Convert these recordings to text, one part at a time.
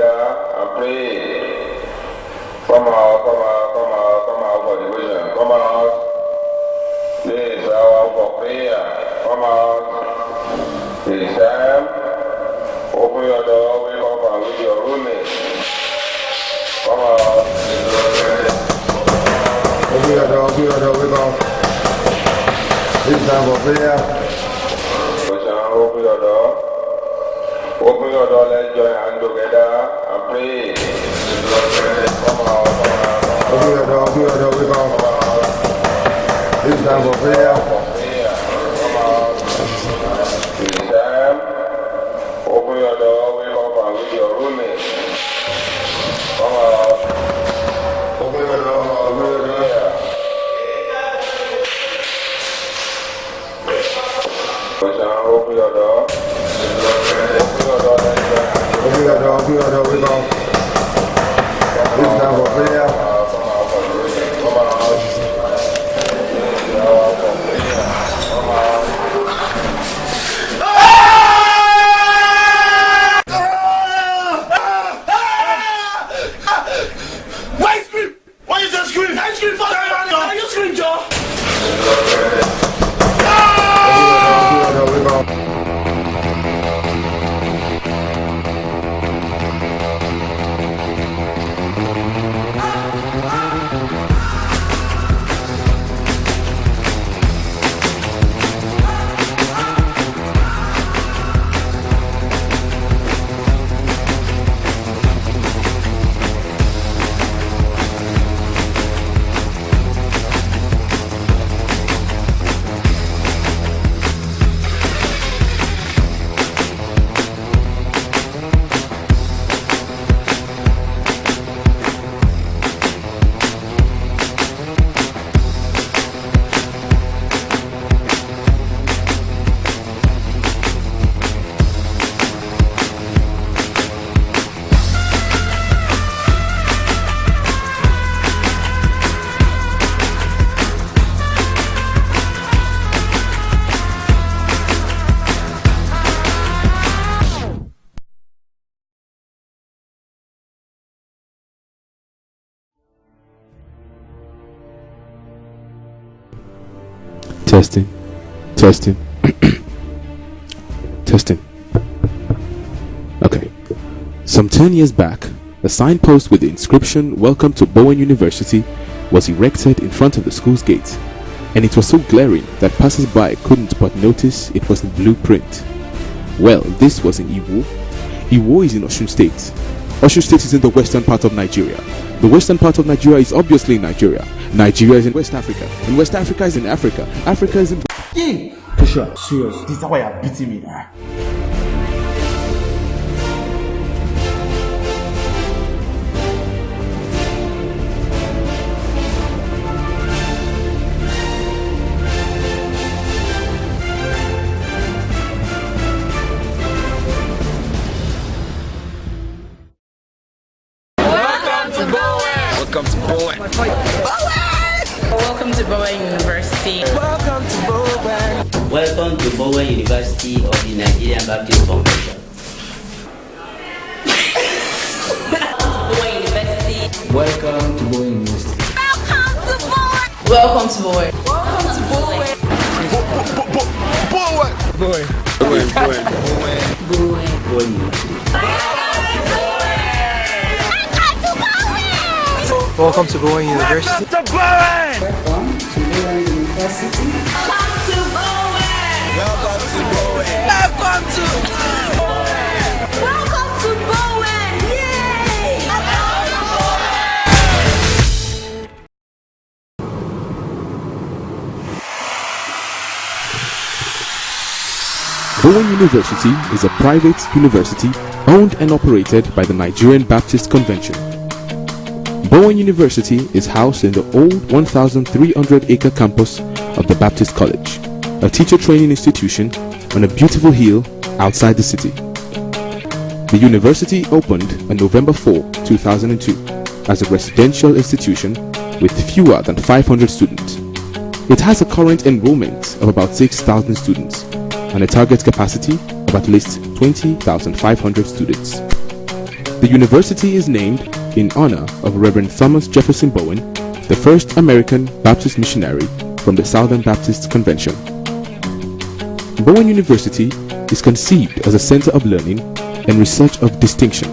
together and pray. Come out for devotion. Come out. This hour for prayer. Come out. It's time. Open your door, wake up and with your roommate. Come out. Open your door, wake up. It's time for prayer. Open your door, let's join hands together and pray. Come out. Open your door, wake up. It's time for prayer. Come out. It's time. Open your door, wake up and with your roommate. Come out. Open your door, open your door. Open your door. Open your door, wake up. It's time for prayer. Come out. Why scream? Why is that scream? I scream for that. Why you scream, Joe? Testing. Testing. Okay. Some 10 years back, a signpost with the inscription "Welcome to Bowen University" was erected in front of the school's gate, and it was so glaring that passers-by couldn't but notice it was the blueprint. Well, this was in Iwo. Iwo is in Osun State. Osun State is in the western part of Nigeria. The western part of Nigeria is obviously in Nigeria. Nigeria is in West Africa, and West Africa is in Africa. Africa is in... Yeah. Joshua, serious. This is why you're beating me. Welcome to Bowen. Welcome to Bowen University. Welcome to Bowen. Welcome to Bowen University of the Nigerian Baptist Convention. Bowen University. Welcome to Bowen University. Welcome to Bowen. Welcome to Bowen. Bowen. Welcome to Bowen University. To Bowen. Welcome to Bowen University. Welcome to Bowen. Welcome to Bowen. Welcome to Bowen. Welcome to Bowen. Yay! Bowen University is a private university owned and operated by the Nigerian Baptist Convention. Bowen University is housed in the old 1,300-acre campus of the Baptist College, a teacher training institution on a beautiful hill outside the city. The university opened on November 4, 2002 as a residential institution with fewer than 500 students. It has a current enrollment of about 6,000 students and a target capacity of at least 20,500 students. The university is named in honor of Reverend Thomas Jefferson Bowen, the first American Baptist missionary from the Southern Baptist Convention. Bowen University is conceived as a center of learning and research of distinction.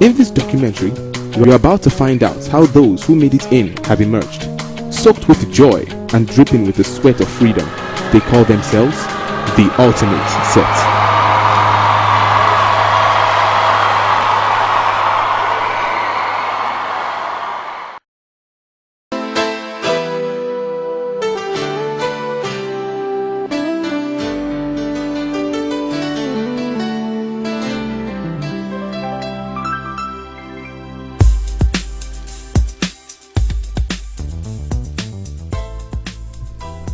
In this documentary, we are about to find out how those who made it in have emerged, soaked with joy and dripping with the sweat of freedom. They call themselves the ultimate set.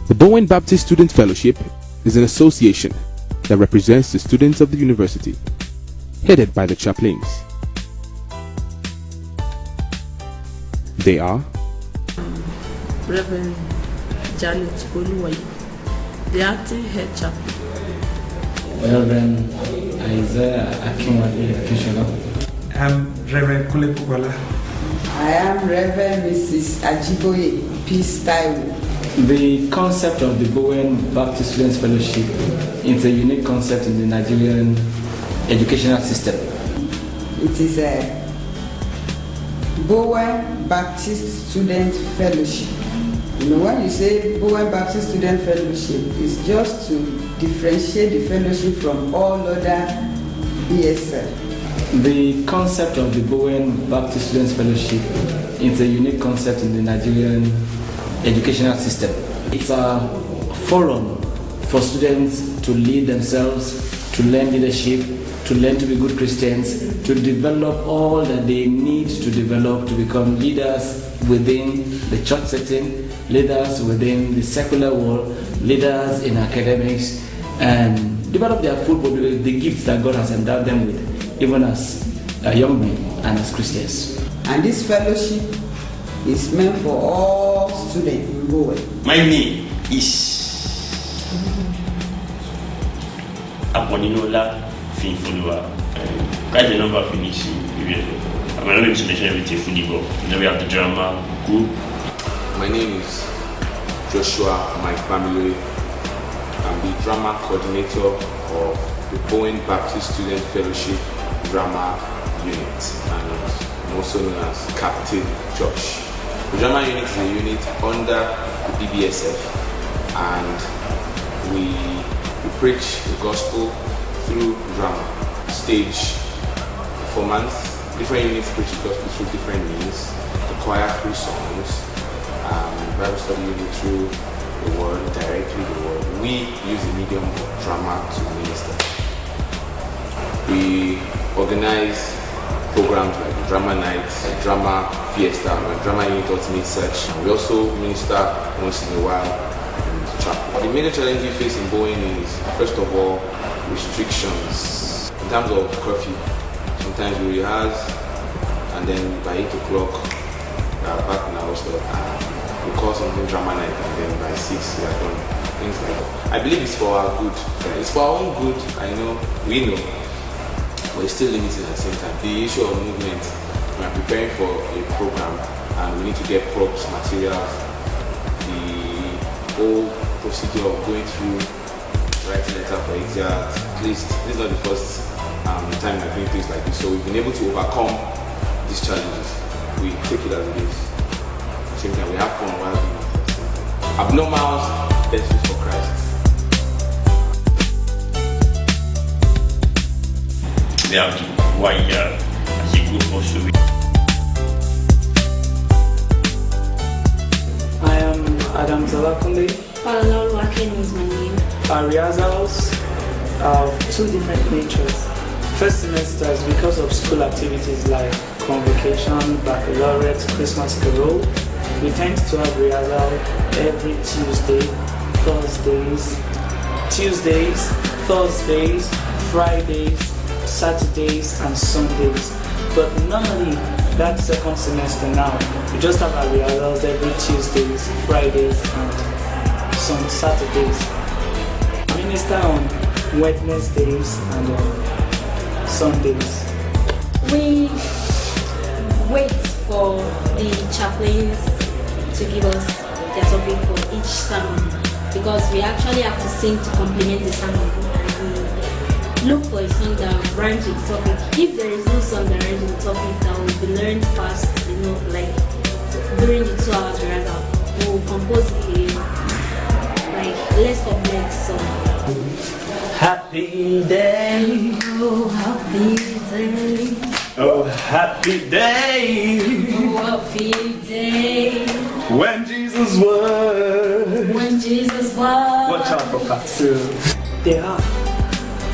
The Bowen Baptist Student Fellowship is an association that represents the students of the university, headed by the chaplains. They are Reverend Janet Oluwaye, the acting head chaplain. Reverend Isaiah Akinsanya. I'm Reverend Kule Kubola. I am Reverend Mrs. Ajiboye Peace Taiwo. The concept of the Bowen Baptist Students Fellowship is a unique concept in the Nigerian educational system. It is a Bowen Baptist Student Fellowship. You know, when you say Bowen Baptist Student Fellowship, it's just to differentiate the fellowship from all other BSL. The concept of the Bowen Baptist Students Fellowship is a unique concept in the Nigerian educational system. It's a forum for students to lead themselves, to learn leadership, to learn to be good Christians, to develop all that they need to develop to become leaders within the church setting, leaders within the secular world, leaders in academics, and develop their full potential, the gifts that God has endowed them with, even as young men and as Christians. And this fellowship is meant for all students in Bowen. My name is Aponinola Finfolua. Quite a number of things. I'm not going to mention everything fully, but then we have the drama group. My name is Joshua Mike-Bamiloye. I'm the drama coordinator of the Bowen Baptist Student Fellowship Drama Unit, and I'm also known as Captain Josh. The drama unit is a unit under the BBSF, and we preach the gospel through drama, stage performance. Different units preach the gospel through different means. The choir through songs, Bible study unit through the word, directly the word. We use the medium of drama to minister. We organize programs like drama nights, drama fiesta, drama unit ultimate search. We also minister once in a while in the chapel. The major challenge we face in Bowen is, first of all, restrictions. In terms of curfew, sometimes we rehearse and then by 8 o'clock we are back in our hostel and we call something drama night and then by 6 we are done. Things like that. I believe it's for our good. It's for our own good, I know, we know. But it's still limited at the same time. The issue of movement, we are preparing for a program and we need to get props, materials, the whole procedure of going through writing letter for exam. At least this is not the first time we're doing things like this. So we've been able to overcome these challenges. We take it as it is. At the same time, we have fun while doing it. Abnormals, vessels for Christ. We have the wire as a group also. I am Adam Zalakunde. Olorunwakin is my name. Our rehearsals are of two different natures. First semesters, because of school activities like convocation, baccalaureate, Christmas carol, we tend to have rehearsal every Tuesdays, Thursdays, Fridays, Saturdays and Sundays. But normally that second semester now, we just have our rehearsals every Tuesdays, Fridays and some Saturdays. Minister on Wednesdays and on Sundays. we wait for the chaplains to give us their topic for each sermon, because we actually have to sing to complement the sermon, and we look for a song that rhymes with the topic. If there is no song that rhymes with the topic that will be learned fast, like during the 2 hours rehearsal, we will compose a less complex song. Happy day, oh happy day, oh happy day, oh happy day, when Jesus was. Watch out for part 2. There are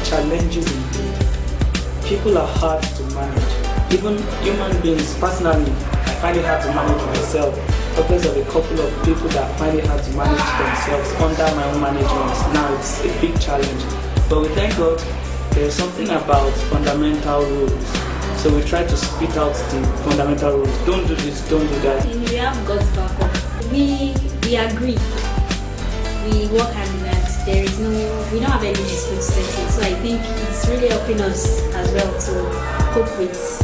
challenges indeed. People are hard to manage. Even human beings, personally, I find it hard to manage myself. Because of a couple of people that find it hard to manage themselves under my own management. Now it's a big challenge. But we thank God there is something about fundamental rules. So we try to spit out the fundamental rules. Don't do this, don't do that. We have God's backup. We agree. We work hand in hand. We don't have any dispute setting. So I think it's really helping us as well to cope with, as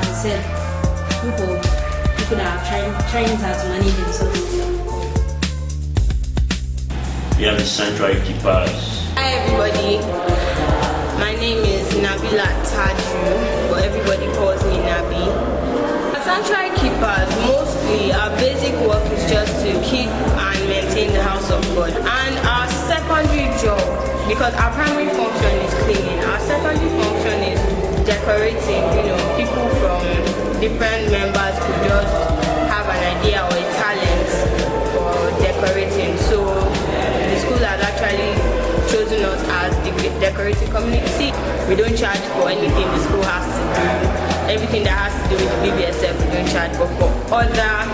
I said, group of people that are trying to manage themselves. We have the sanctuary keepers. Hi everybody, my name is Nabila Taju, but everybody calls me Nabi. As sanctuary keepers, mostly our basic work is just to keep and maintain the house of God. And our secondary job, because our primary function is cleaning, our secondary function is decorating. People from different members could just have an idea or a talent for decorating. So the school has actually chosen us as the decorating community. We don't charge for anything the school has to do. Everything that has to do with the BBSF we don't charge, but for other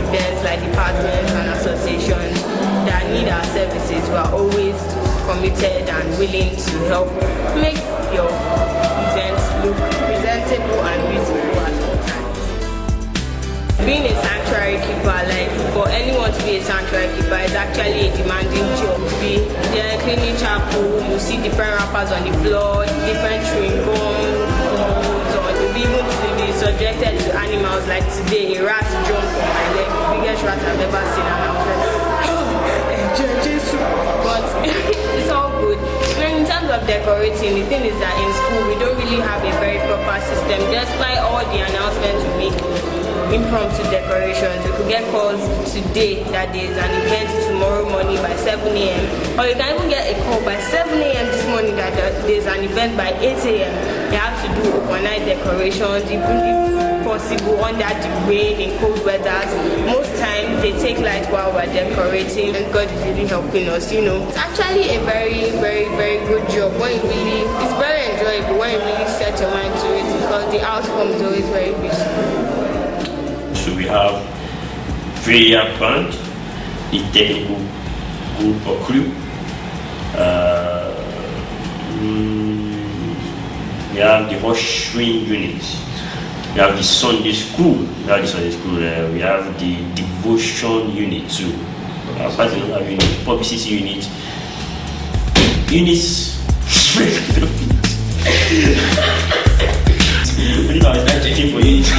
events like departments and associations that need our services, we are always committed and willing to help make your events look presentable and beautiful at all times. Being a sanctuary keeper, for anyone to be a sanctuary keeper, is actually a demanding job. Be there cleaning chapel, you see different wrappers on the floor, different chewing gum, you'll be able to be subjected to animals. Like today, a rat jumped on my leg, the biggest rat I've ever seen, and I was like, Jesus. But it's all good. In terms of decorating, the thing is that in school we don't really have a very proper system. Despite all the announcements we make, impromptu decorations, we could get calls today that there is an event tomorrow morning by 7 a.m. Or you can even get a call by 7 a.m. this morning that there is an event by 8 a.m. You have to do overnight decorations, even if possible under the rain in cold weather. Most times they take light while we're decorating, and God is really helping us. It's actually a very, very, very good job. It's very enjoyable when you really set your mind to it, because the outcome is always very beautiful. So we have prayer band, the technical group or crew. We have the ushering units. We have the Sunday school. We have the devotion unit too. Quite a lot of units. Publicity unit. Units. What if I was not checking for units?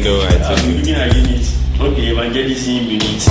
No, I don't. I'm looking at units. Okay, evangelism units.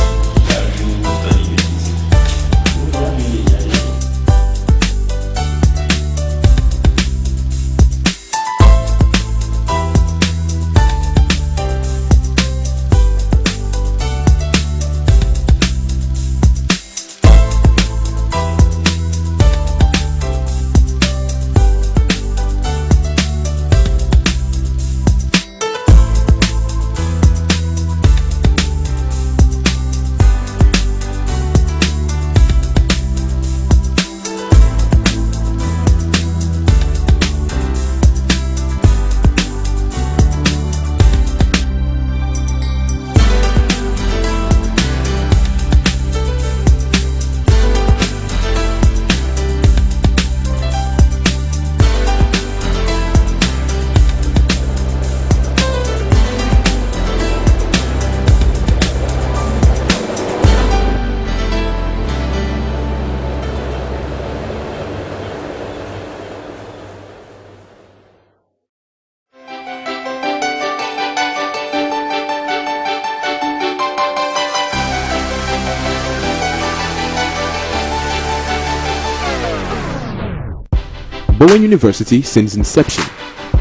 Bowen University, since inception,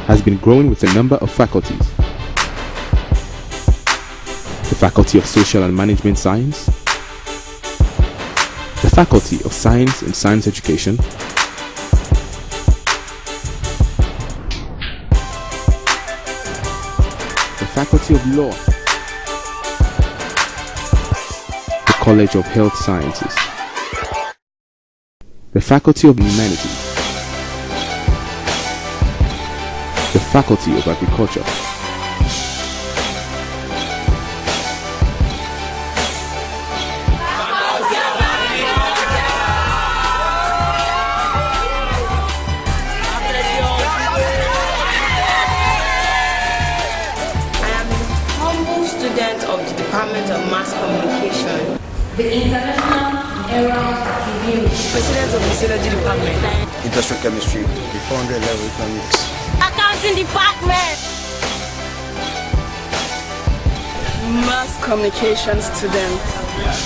has been growing with a number of faculties. The Faculty of Social and Management Science, the Faculty of Science and Science Education, the Faculty of Law, the College of Health Sciences, the Faculty of Humanities, the Faculty of Agriculture, Of the Department of Mass Communication. The International Era Review. President of the Synergy Department. Industrial Chemistry. The 400 level economics. Accounting Department. Mass Communication student.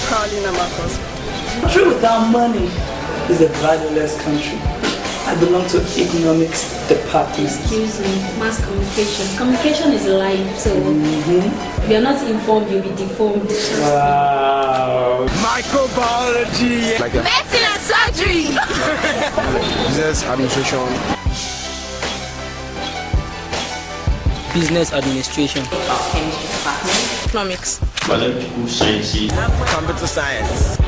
Proudly Namakos. Country without money is a valueless country. I belong to economics department. Excuse me, mass communication. Communication is life, so if you're not informed, you'll be deformed. Wow. Microbiology. Like medicine and surgery. Business administration. Business administration. Chemistry department. Economics. Biological sciences. Computer science.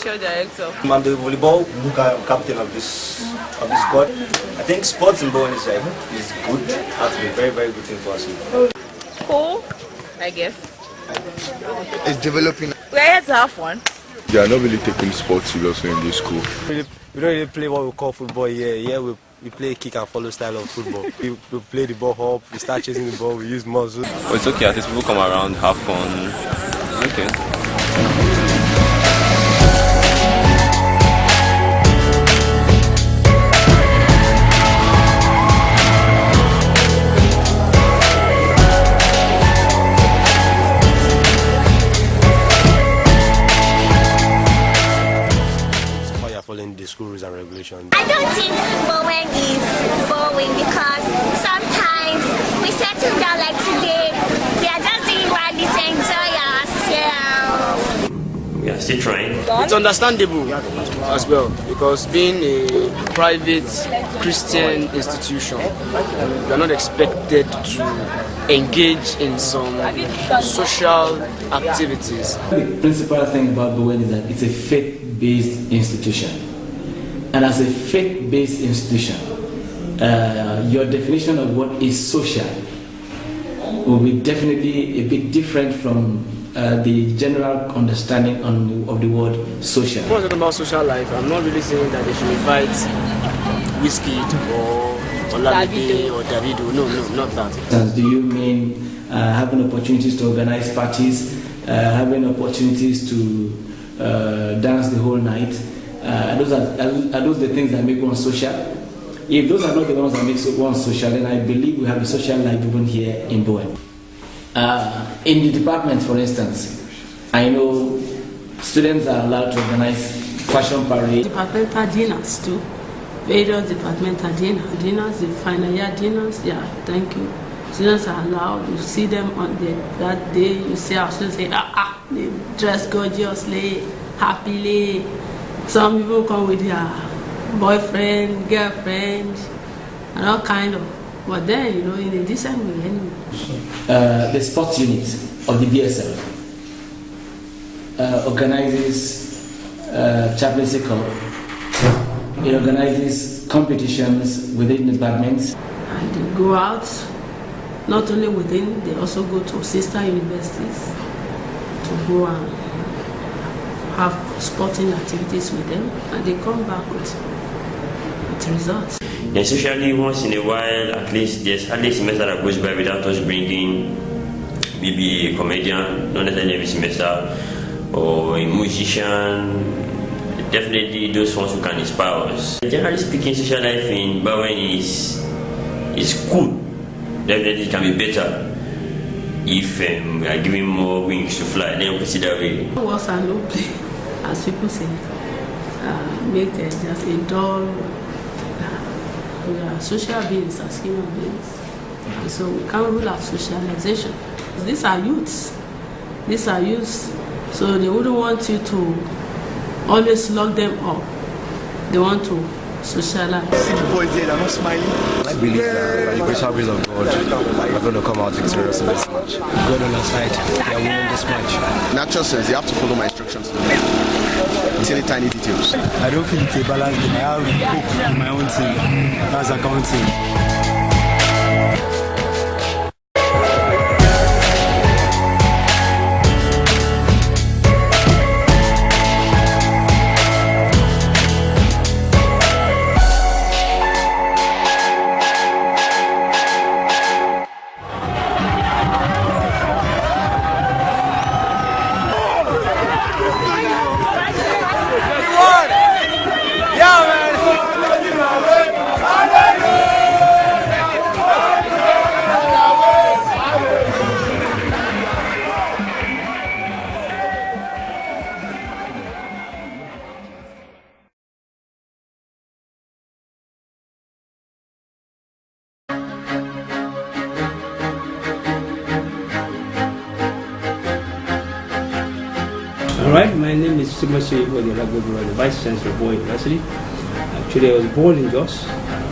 Director. I'm the volleyball captain of this squad. I think sports in Bowen is good. That's been very, very good thing for us. Cool, I guess. It's developing. We're here to have fun. They are not really taking sports seriously in this school. We don't really play what we call football here. Here we we play kick and follow style of football. we play the ball up, we start chasing the ball, we use muscle. Oh, it's okay, at least people come around, have fun. Okay. Following the school rules and regulations. I don't think Bowen is boring because sometimes we settle down like today. We are just doing one to enjoy ourselves. We are still trying. It's understandable as well because being a private Christian institution, we are not expected to engage in some social activities. The principal thing about Bowen is that it's a faith-based institution. And as a faith-based institution, your definition of what is social will be definitely a bit different from the general understanding of the word social. When we're talking about social life, I'm not really saying that they should invite Wizkid or Olamide or Davido. No, not that. Do you mean having opportunities to organize parties, having opportunities to dance the whole night? Are those the things that make one social? If those are not the ones that make one social, then I believe we have a social life even here in Bowen. In the department, for instance, I know students are allowed to organize fashion parade. Departmental dinners too. Various departmental dinners, the final year dinners. Yeah, thank you. Students are allowed. You see them on that day. You see our students say, they dress gorgeously, happily. Some people come with their boyfriend, girlfriend, and all kind of. But then, in a decent way anyway. The sports unit of the BSL organizes chaplaincy club. It organizes competitions within the departments. And they go out, not only within, they also go to sister universities to go and have sporting activities with them, and they come back with results. Especially once in a while, at least there's a semester that goes by without us bringing maybe a comedian, not necessarily every semester, or a musician. Definitely those ones who can inspire us. Generally speaking, social life in Bowen is cool. Definitely it can be better if we are giving more wings to fly. Then we put it that way. Works and no play, as people say, make just a dull. We are social beings as human beings, and so we can't rule out socialization. These are youths, so they wouldn't want you to always lock them up. They want to socialize. See the boys there, they're not smiling. I believe that by the grace of God, we're going to come out victorious in this match. God on our side, we are winning this match. Natural sense, you have to follow my instructions. It's any tiny details. I don't feel it's a balance game. I have hope in my own team. That's accounting. Alright, my name is Timothy Odiolagbo, the Vice Chancellor of Bowen University. Actually, I was born in Jos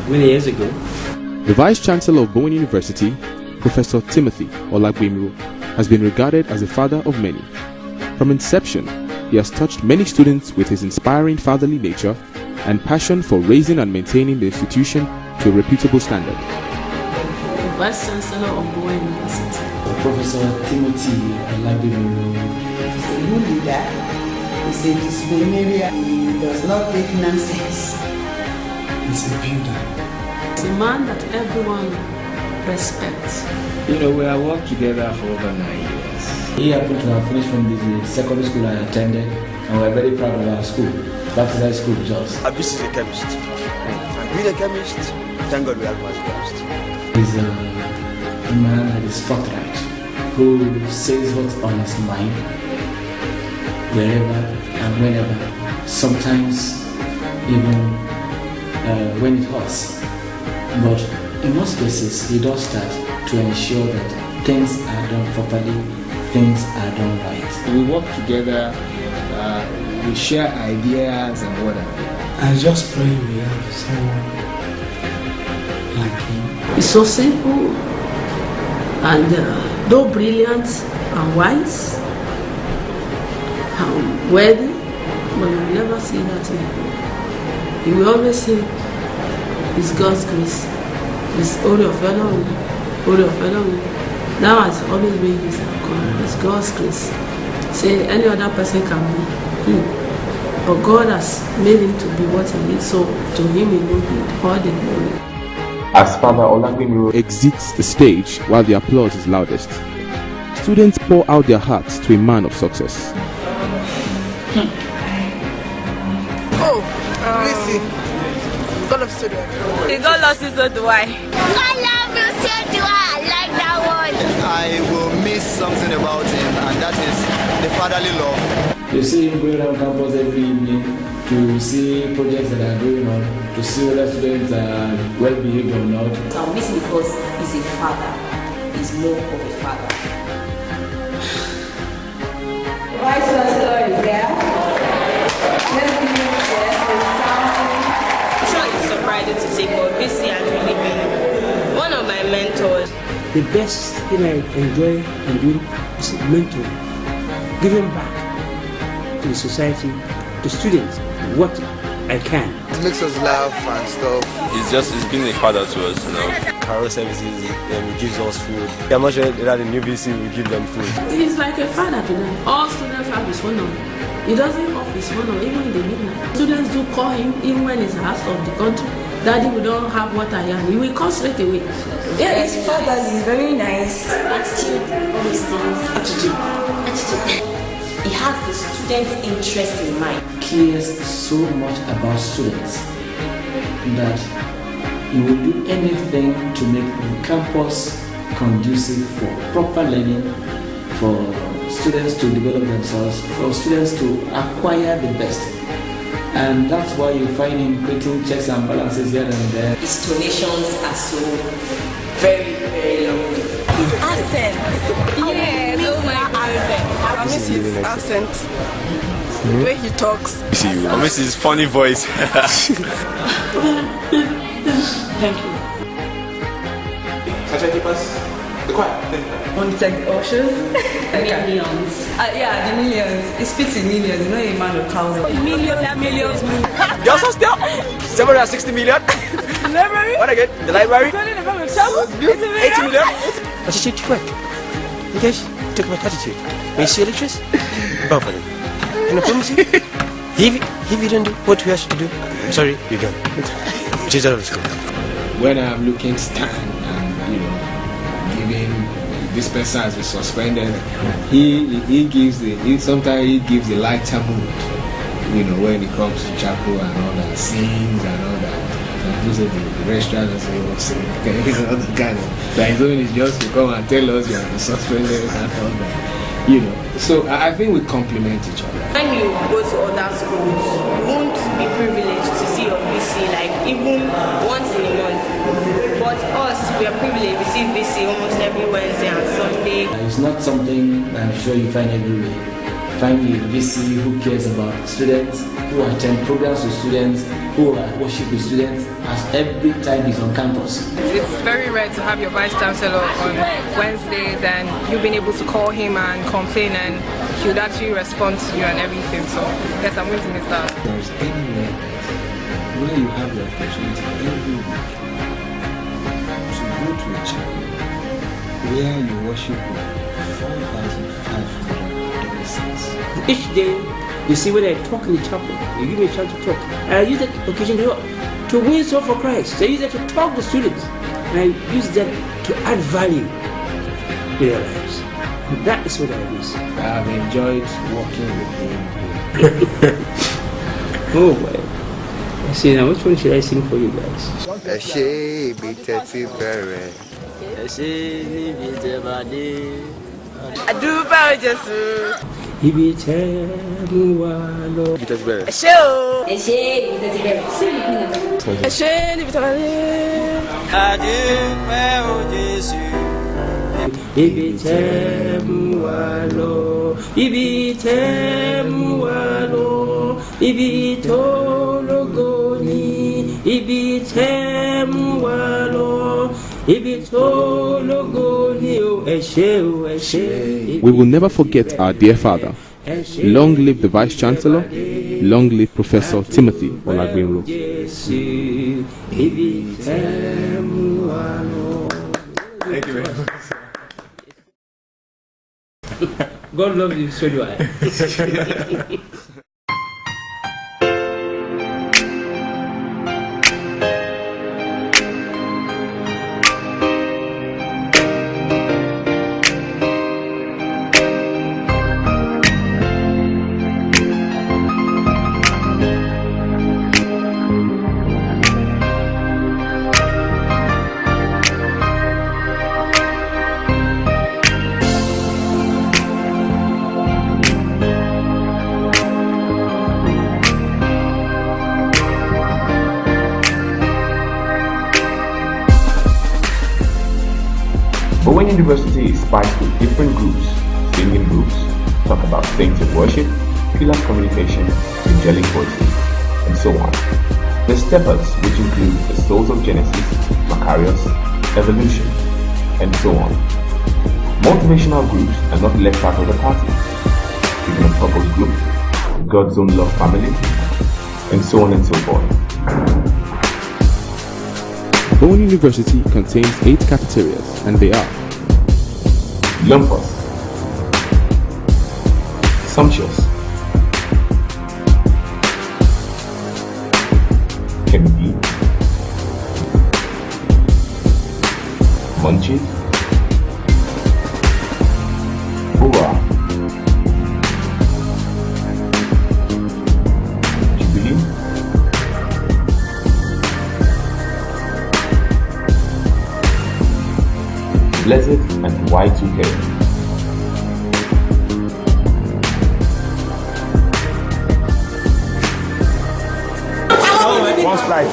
many years ago. The Vice Chancellor of Bowen University, Professor Timothy Odiolagbo, has been regarded as the father of many. From inception, he has touched many students with his inspiring fatherly nature and passion for raising and maintaining the institution to a reputable standard. The Vice Chancellor of Bowen University, Professor Timothy Odiolagbo, is a good leader, he's a disciplinarian, he does not take nonsense. He's a builder. a man that everyone respects. You know, we have worked together for over 9 years. He happened to have finished from the secondary school I attended, and we're very proud of our school. That is high school just. Abis is a chemist. Being a chemist, thank God we have one chemist. He's a man that is forthright, who says what's on his mind, wherever and whenever. Sometimes even when it hurts. But in most cases, he does that to ensure that things are done properly, things are done right. We work together, we share ideas and whatever. I just pray we have someone like him. He's so simple and though brilliant and wise and worthy, but you will never see that in him. You will always say it's God's grace. It's Ori of Elohim. That has always been his outcome. It's God's grace. Say any other person can be him. But God has made him to be what he is, so to him he will be all the glory. As Father Mike-Bamiloye exits the stage while the applause is loudest, students pour out their hearts to a man of success. Listen. God loves you so do I. God loves you so do I. God loves you so do I. I like that one. I will miss something about him, and that is the fatherly love. You see him going around campus every evening to see projects that are going on, to see whether students are well behaved or not. I'll miss him because he's a father. He's more of a father. Vice Chancellor is there. Let's give him I'm sure it's surprising to say, but this has really been one of my mentors. The best thing I enjoy and do is mentoring, giving back to the society, to students, what I can. It makes us laugh and stuff. He's been a father to us, you know. Carol services, he gives us food. I'm not sure that the new VC will give them food. He's like a father to them. All students have his phone number. He doesn't off his phone number even in the midnight. Students do call him even when he's out of the country. Daddy, we don't have water here. He will call straight away. Yeah, his father is very nice. Attitude, all these things. Attitude. He has the student's interest in mind. He cares so much about students that he will do anything to make the campus conducive for proper learning, for students to develop themselves, for students to acquire the best. And that's why you find him creating checks and balances here and there. His donations are so very, very lovely. His accent. Yes, oh my accent. I miss his accent. The way he talks. I miss his funny voice. Thank you. Can I keep us? The choir. On tech ushers. Millions. Yeah, the millions. He speaks in millions, not a man of thousands. Millions. You also still 760 million. Library? What again? The library? 80 million. Attitude to work. You guys talk about attitude. When you see lectures, bow for them. And I promise you, if you don't do what we ask you to do, I'm sorry, you're gone. Which is out of school. When I'm looking stand and giving this person has been suspended, sometimes he gives the lighter mood, when it comes to chapel and all that, sings and all that. And visit the restaurant and say, all the kind of like doing is just to come and tell us you have been suspended and all that. So I think we complement each other. When you go to other schools, you won't be privileged to see your VC like even once in a month. But us, we are privileged. We see VC almost every Wednesday and Sunday. It's not something I'm sure you find everywhere. Find a VC who cares about students, who attend programs with students, who worship with students, as every time he's on campus. It's very rare to have your Vice Chancellor on Wednesdays and you've been able to call him and complain and he would actually respond to you and everything. So yes, I'm going to miss that. There's anywhere where you have the opportunity every week to go to a chapel where you worship with 4,500 adolescents. Each day, you see when I talk in the chapel, you give me a chance to talk. And I use that occasion to to win soul for Christ. I use them to talk to students. And I use them to add value in their lives. And that is what I miss. I have enjoyed working with him. Oh boy. I see, now which one should I sing for you guys? We will never forget our dear father. Long live the Vice Chancellor. Long live Professor Timothy Olagbinro. Thank you very much. God loves you, so do I. Bowen University is spiced with different groups, singing groups, talk about saints in worship, pillar communication, angelic voices, and so on. The steppers, which include the Souls of Genesis, Macarius, Evolution, and so on. Motivational groups are not left out of the party. Even a purpose group, God's Own Love Family, and so on and so forth. Bowen University contains 8 cafeterias, and they are Lumpus, Sumptuous, Kennedy, Munchies, Boa, Jubilee, Blessed, and Y2K. One slide.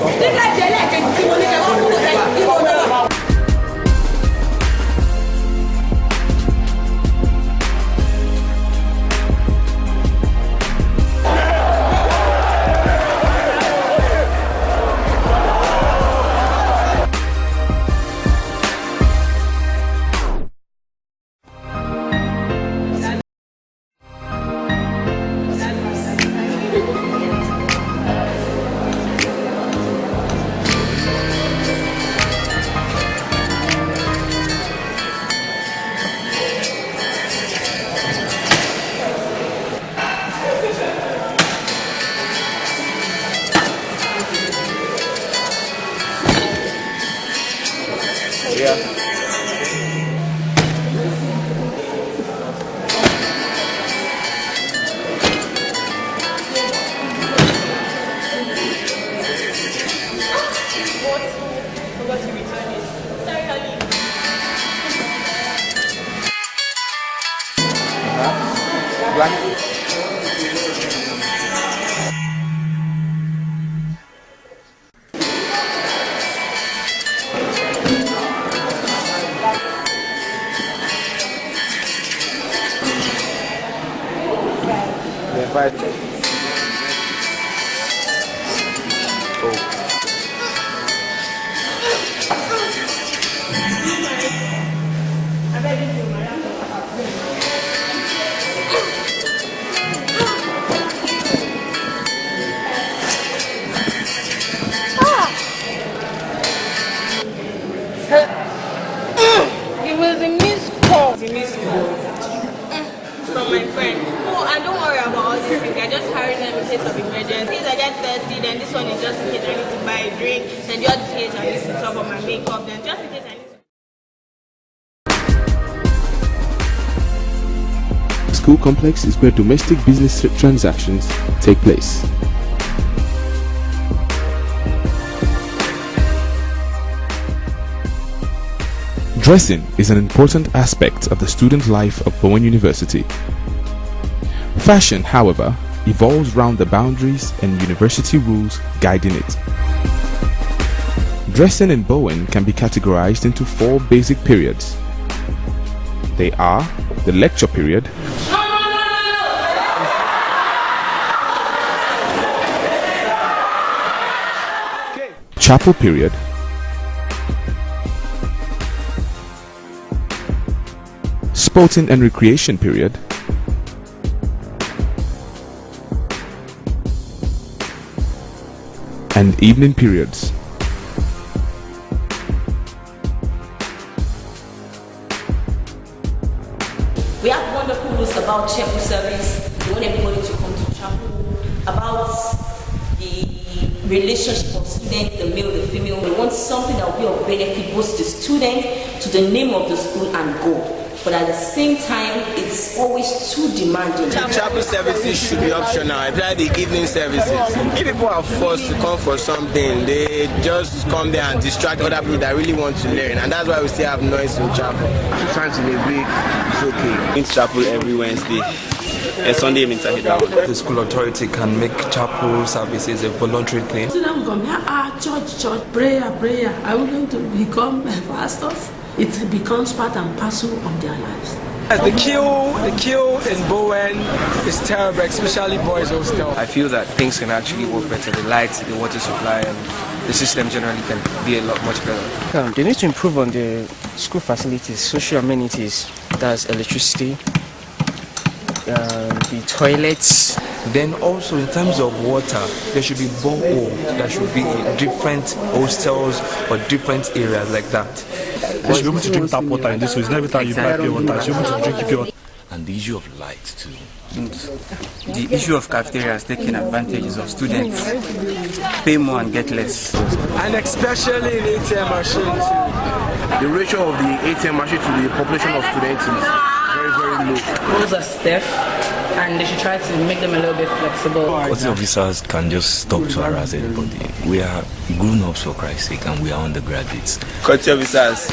It was a missed call. From my friend. Oh, and don't worry about all these things. I just carry them in case of emergency. In case I get thirsty, then this one is just in case I need to buy a drink. Then the other case I need to top up my makeup. Then just in case I need to... The school complex is where domestic business transactions take place. Dressing is an important aspect of the student life of Bowen University. Fashion, however, evolves around the boundaries and university rules guiding it. Dressing in Bowen can be categorized into 4 basic periods. They are the lecture period, chapel period, sporting and recreation period, and evening periods. We have wonderful rules about chapel service. We want everybody to come to chapel. About the relationship of students, the male, the female. We want something that will be of benefit both to the student, to the name of the school, and go. But at the same time, it's always too demanding. Chapel services should be optional. I try the evening services. If people are forced to come for something, they just come there and distract other people that really want to learn. And that's why we still have noise in chapel. 2 times in a week, it's okay. In chapel every Wednesday. And Sunday in Tahida. The school authority can make chapel services a voluntary thing. So then we come here, church, prayer. Are we going to become pastors? It becomes part and parcel of their lives. The queue in Bowen is terrible, especially boys' hostel. I feel that things can actually work better. The lights, the water supply, and the system generally can be a lot much better. They need to improve on the school facilities, social amenities, that's electricity, the toilets. Then also in terms of water, there should be borehole that should be in different hostels or different areas like that. They should be able to drink tap water in this way. It's not every time you buy pure water, you should be able to drink pure water. And the issue of light too. The issue of cafeterias taking advantages of students, pay more and get less. And especially in ATM machines. The ratio of the ATM machine to the population of students is very, very low. Those are stiff, and they should try to make them a little bit flexible. Courtesy officers can just stop to harass anybody. We are grown-ups for Christ's sake, and we are undergraduates. Courtesy officers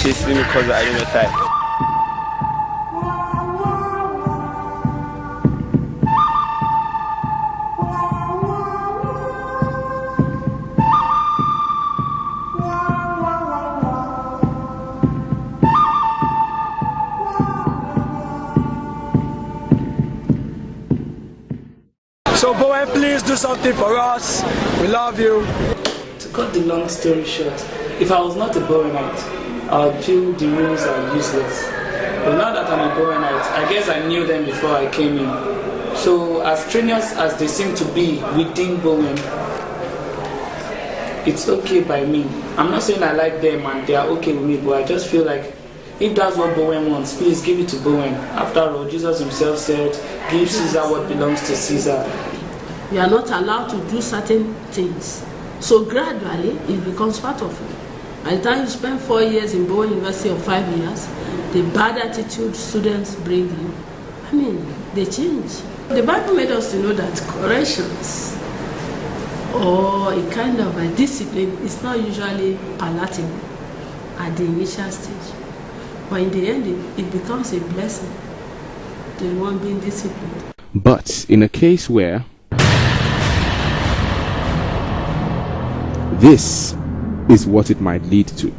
chasing me because I don't know time. So Bowen, please do something for us. We love you. To cut the long story short, if I was not a Bowenite, I would feel the rules are useless. But now that I'm a Bowenite, I guess I knew them before I came in. So as strenuous as they seem to be within Bowen, it's okay by me. I'm not saying I like them and they are okay with me, but I just feel like if that's what Bowen wants, please give it to Bowen. After all, Jesus himself said, give Caesar what belongs to Caesar. You are not allowed to do certain things. So gradually, it becomes part of you. By the time you spend 4 years in Bowen University or 5 years, the bad attitude students bring in, they change. The Bible made us to know that corrections or a kind of a discipline is not usually palatable at the initial stage. But in the end, it becomes a blessing to the one being disciplined. But in a case where this is what it might lead to.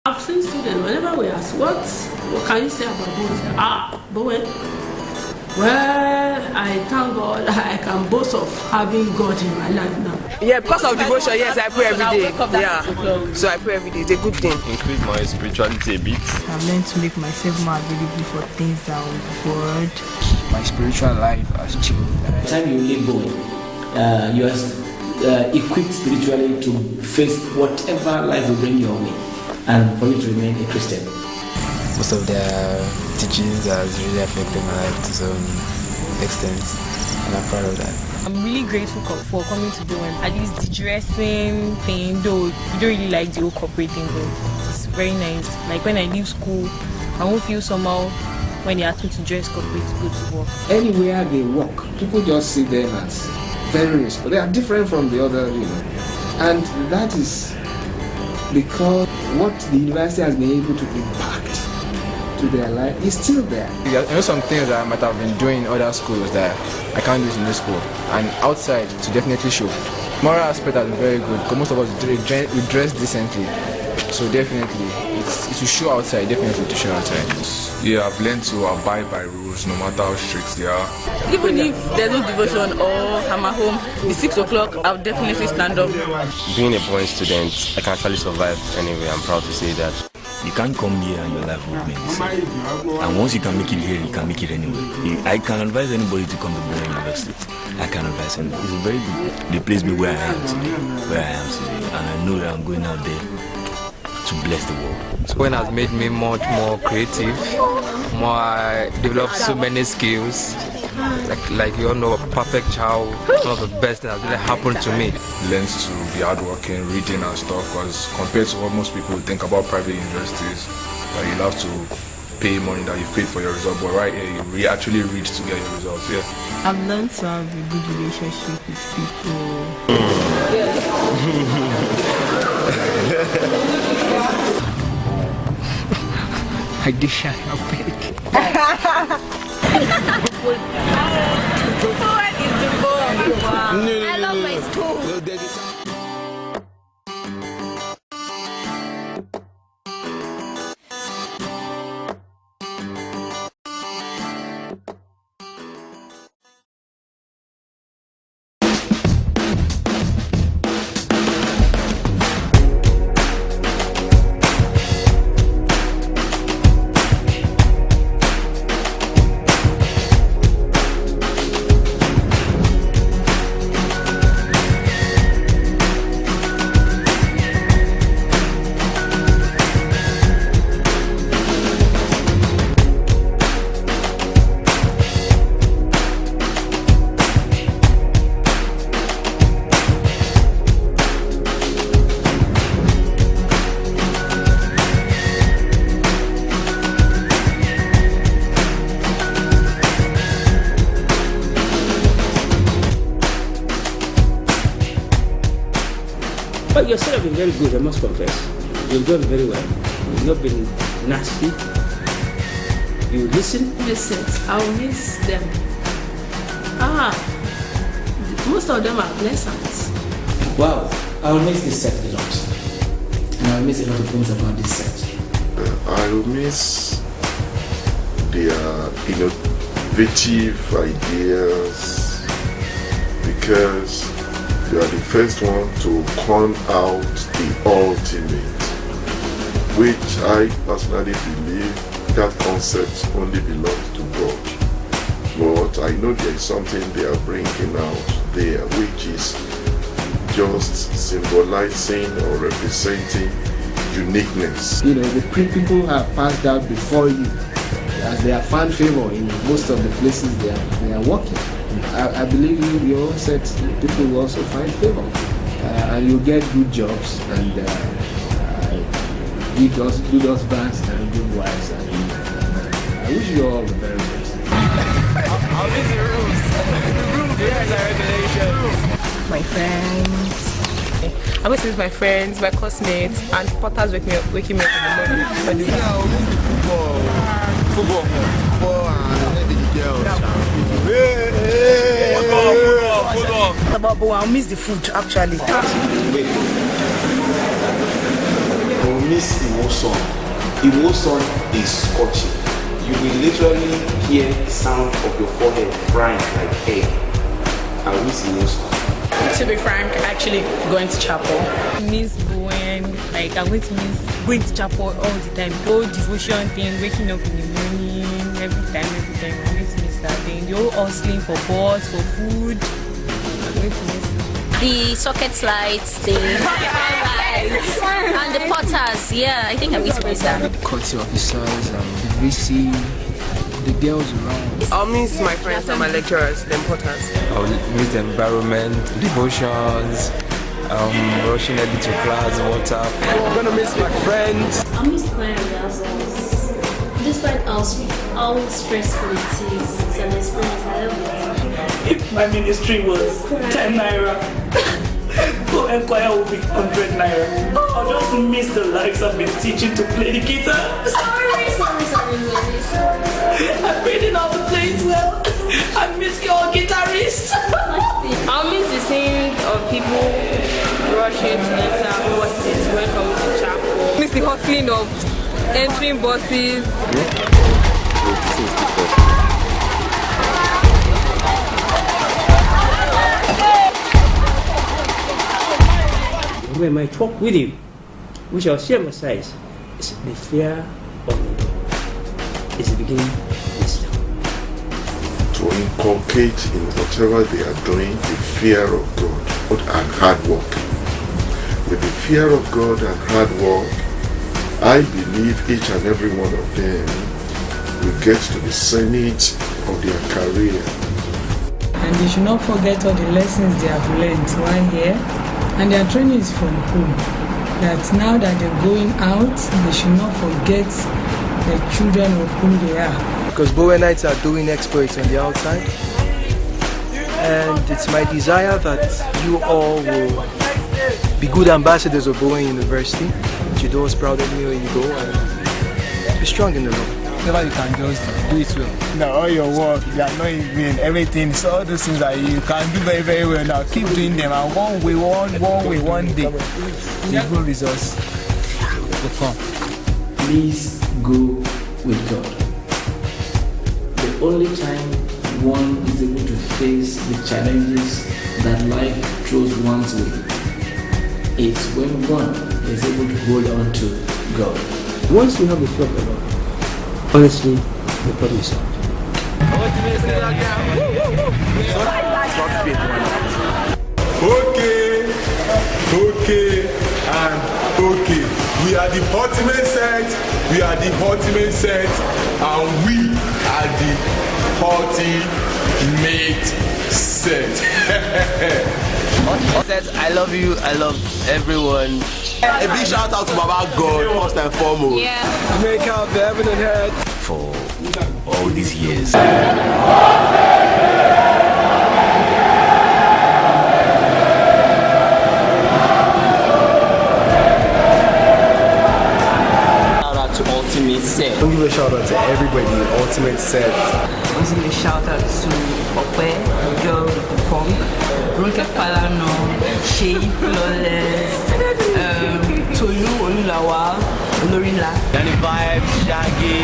I've seen students, whenever we ask, what can you say about Bowen? Bowen. Well, I thank God I can boast of having God in my life now. Yeah, because of devotion, yes, I pray every day. Yeah, so I pray every day. It's a good thing. Increase my spirituality a bit. I've learned to make myself more available for things that are God. My spiritual life has changed. By the time you leave Bowen, you are equipped spiritually to face whatever life will bring your way, and for you to remain a Christian. Most of their teachings has really affected my life to some extent, and I'm proud of that. I'm really grateful for coming to Bowen. At least the dressing thing, though you don't really like the whole corporate thing, but it's very nice. Like when I leave school, I won't feel somehow when they ask me to dress corporate to go to work. Anywhere they walk, people just see them as very respectful. They are different from the other, and that is because what the university has been able to impact to their life is still there. I know some things that I might have been doing in other schools that I can't do in this school, and outside to definitely show. Moral aspect has been very good because most of us we dress decently, so definitely it will show outside. Definitely to show outside. Yeah, I've learned to abide by rules no matter how strict they are. Even if there's no devotion or I'm at home, it's 6 o'clock, I'll definitely stand up. Being a Bowen student, I can actually survive anyway. I'm proud to say that. You can't come here and your life will be the same. And once you can make it here, you can make it anywhere. I can advise anybody to come to Bowen University. I can advise anybody. It's very good. They place me where I am today. And I know that I'm going out there to bless the world. Bowen has made me much more creative. I developed so many skills. Like you all know, a perfect child, one of the best things that really happened to me. Learns to be hardworking, reading and stuff, because compared to what most people think about private universities, you have to pay money that you paid for your result, but right here you actually read to get your results. Yeah. I've learned to have a good relationship with people. I dish I beg. What is the bomb? I love my school. But your set have been very good, I must confess. You've done very well. You've not been nasty. You listen. Listen, I'll miss them. Most of them are pleasant. Wow, I'll miss this set a lot. And I'll miss a lot of things about this set. I'll miss their innovative ideas, because you are the first one to con out the ultimate, which I personally believe that concept only belongs to God. But I know there is something they are bringing out there, which is just symbolizing or representing uniqueness. The people have passed out before you, as they have found favor in most of the places they are working. I believe your own set people will also find favor, and you get good jobs and good husbands and good wives. And I wish you all the very best. I'll miss the rules. Yes, regulations. My friends. I miss with my friends, my classmates, and Potter's waking me up in the morning. Football and the girls. About Bowen, I'll miss the food actually. We'll miss emotion. Emotion is scorching. You will literally hear the sound of your forehead frying like egg. I miss emotion. To be frank, actually going to chapel. Miss Bowen, like I'm going to miss going to chapel all the time. The whole devotion thing, waking up in the morning, every time. I'm going to miss that thing. The whole hustling for bus, for food. I'm going to miss it. The socket lights, the lights, and the potters. Yeah, I think I miss that. Courtesy officers, the VC, the girls around. I'll miss my friends and my lecturers, the potters. I'll miss the environment, devotions, rushing early to class, water. I'm gonna miss my friends. I miss my rehearsals. Despite how stressful it is, it's an experience. I love it. If my ministry was 10 naira, Bowen choir will be 100 naira. I'll just miss the lives I've been teaching to play the guitar. Sorry. I'm reading how to play it well. I miss your guitarist. I'll miss the scene of people rushing to enter buses when coming to chapel. Miss the hustling of entering buses. When I talk with you, we shall share my size. It's the fear of the Lord. It's the beginning of wisdom. To inculcate in whatever they are doing the fear of God and hard work. With the fear of God and hard work, I believe each and every one of them will get to the zenith of their career. And they should not forget all the lessons they have learned while here. And their training is from home. That now that they're going out, they should not forget the children of whom they are. Because Bowenites are doing exploits on the outside. And it's my desire that you all will be good ambassadors of Bowen University. That you do us proud anywhere you go and be strong in the Lord. Never you can just do it well. Now all your work, you are not even everything. So all those things that you can do very, very well. Now keep doing them, and one day, the good results will come. Please go with God. The only time one is able to face the challenges that life throws one's way is when one is able to hold on to God. Once you have the fear of the Lord, honestly, the problem is solved. Okay, and okay. We are the ultimate set, and we are the ultimate set. I love you, I love everyone. A big shout out to Baba God, first and foremost. Yeah. Make out the heaven and earth. For all these years. Ultimate set. Don't give a shout out to everybody in Ultimate Set. I'm giving a shout out to Ope, the girl with the punk, Ronke Falano, Shea Flawless, Tolu Olulawa, Olorila. Danny Vibes, Shaggy,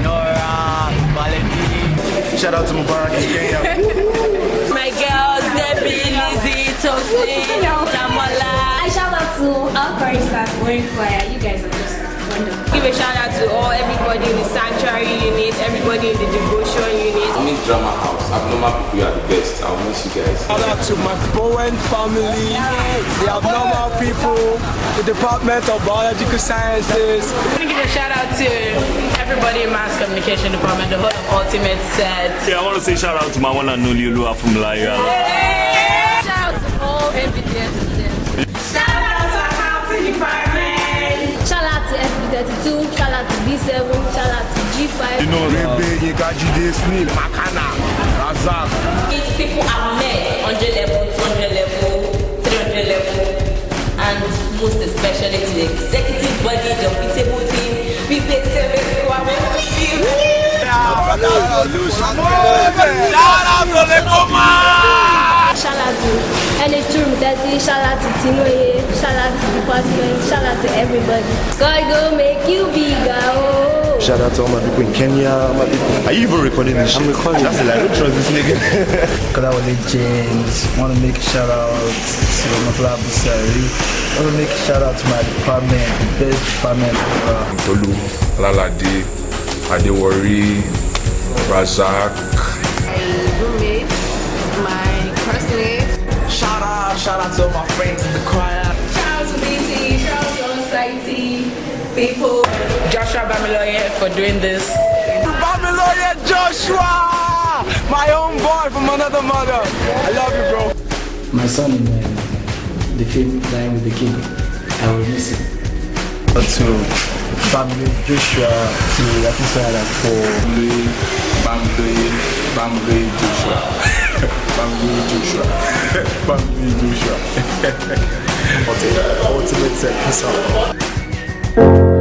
Nora, Valentine. Shout out to Mubarak in Kenya. My girls, Debbie, Lizzie, Tosin, Lamola. I shout out to all choristas wearing choir. You guys are just wonderful. Give a shout out to everybody in the sanctuary unit, everybody in the devotion unit. I miss Drama House. Abnormal people, you are the best. I'll miss you guys. Shout out to my Bowen family, the abnormal people, the Department of Biological Sciences. I'm going to give a shout out to everybody in Mass Communication Department, the whole of Ultimate Set. Yeah, I want to say shout out to my one and only Lua from Laya. Shout out to all MBTS students. Shout out to Accounting Department. Shout out to SB32, shout out to B7, shout out to G5. You know, Rebe, Yekajide, Snail, Makana, Razak. These people are met 100 level, 200 level, 300 level, and most especially to the executive body, the unbeatable team, we pay service who are meant to feel. Shout out to the Coma! Shout out to NH2 Room 30, Shout out to Tinoye, shout out to department, shout out to everybody. God go make you bigger. Oh. Shout out to all my people in Kenya, my people. Are you even recording this shit? I'm recording. That's the don't trust this nigga. Kolawole James, want to make a shout out to my Busari. Want to make a shout out to my department, the best department. Tolu, Laladi, Adewari, Razak. My roommate, my classmate. Shout out to all my friends in the choir. Shout out to BT, shout out to all society people. Joshua Bamiloye for doing this. Bamiloye Joshua! My own boy from another mother. I love you, bro. My son in the film Dying with the King. I will miss him. To family Joshua, to Akinsanya for Bamiloye Joshua. Ultimate set. Peace out.